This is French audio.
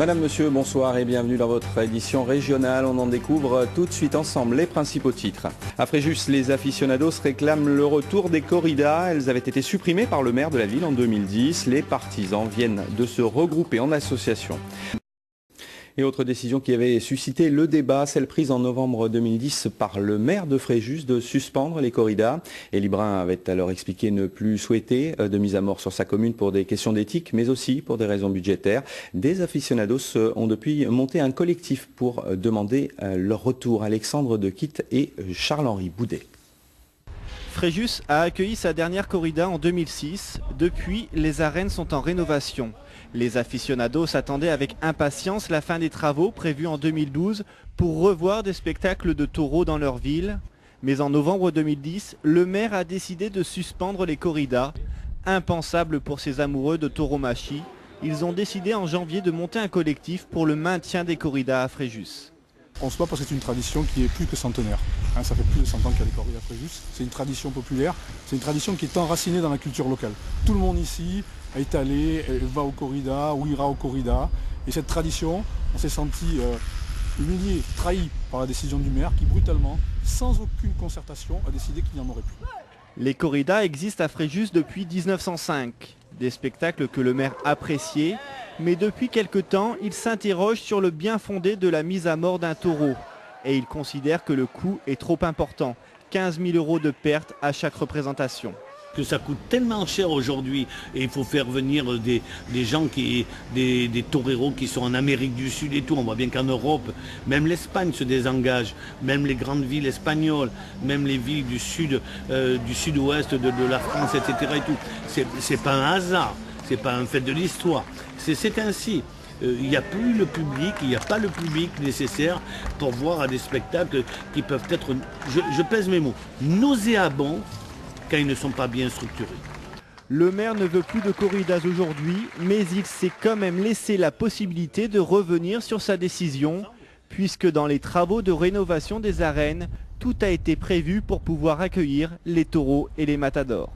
Madame, monsieur, bonsoir et bienvenue dans votre édition régionale. On en découvre tout de suite ensemble les principaux titres. À Fréjus, les aficionados réclament le retour des corridas. Elles avaient été supprimées par le maire de la ville en 2010. Les partisans viennent de se regrouper en association. Et autre décision qui avait suscité le débat, celle prise en novembre 2010 par le maire de Fréjus de suspendre les corridas. Élie Brun avait alors expliqué ne plus souhaiter de mise à mort sur sa commune pour des questions d'éthique, mais aussi pour des raisons budgétaires. Des aficionados ont depuis monté un collectif pour demander leur retour. Alexandre de Quitte et Charles-Henri Boudet. Fréjus a accueilli sa dernière corrida en 2006. Depuis, les arènes sont en rénovation. Les aficionados attendaient avec impatience la fin des travaux prévus en 2012 pour revoir des spectacles de taureaux dans leur ville. Mais en novembre 2010, le maire a décidé de suspendre les corridas. Impensable pour ces amoureux de tauromachie, ils ont décidé en janvier de monter un collectif pour le maintien des corridas à Fréjus. On se bat parce que c'est une tradition qui est plus que centenaire. Ça fait plus de 100 ans qu'il y a les corridas à Fréjus. C'est une tradition populaire, c'est une tradition qui est enracinée dans la culture locale. Tout le monde ici est allé, va aux corridas ou ira aux corridas. Et cette tradition, on s'est senti humilié, trahi par la décision du maire qui brutalement, sans aucune concertation, a décidé qu'il n'y en aurait plus. Les corridas existent à Fréjus depuis 1905. Des spectacles que le maire appréciait, mais depuis quelque temps, il s'interroge sur le bien fondé de la mise à mort d'un taureau. Et il considère que le coût est trop important, 15 000 € de pertes à chaque représentation. Que ça coûte tellement cher aujourd'hui et il faut faire venir des gens, des toreros qui sont en Amérique du Sud et tout. On voit bien qu'en Europe, même l'Espagne se désengage, même les grandes villes espagnoles, même les villes du sud-ouest de la France, etc. Et tout. C'est pas un hasard, c'est pas un fait de l'histoire, c'est ainsi. Il n'y a plus le public, il n'y a pas le public nécessaire pour voir des spectacles qui peuvent être, je pèse mes mots, nauséabonds quand ils ne sont pas bien structurés. Le maire ne veut plus de corridas aujourd'hui, mais il s'est quand même laissé la possibilité de revenir sur sa décision, puisque dans les travaux de rénovation des arènes, tout a été prévu pour pouvoir accueillir les taureaux et les matadors.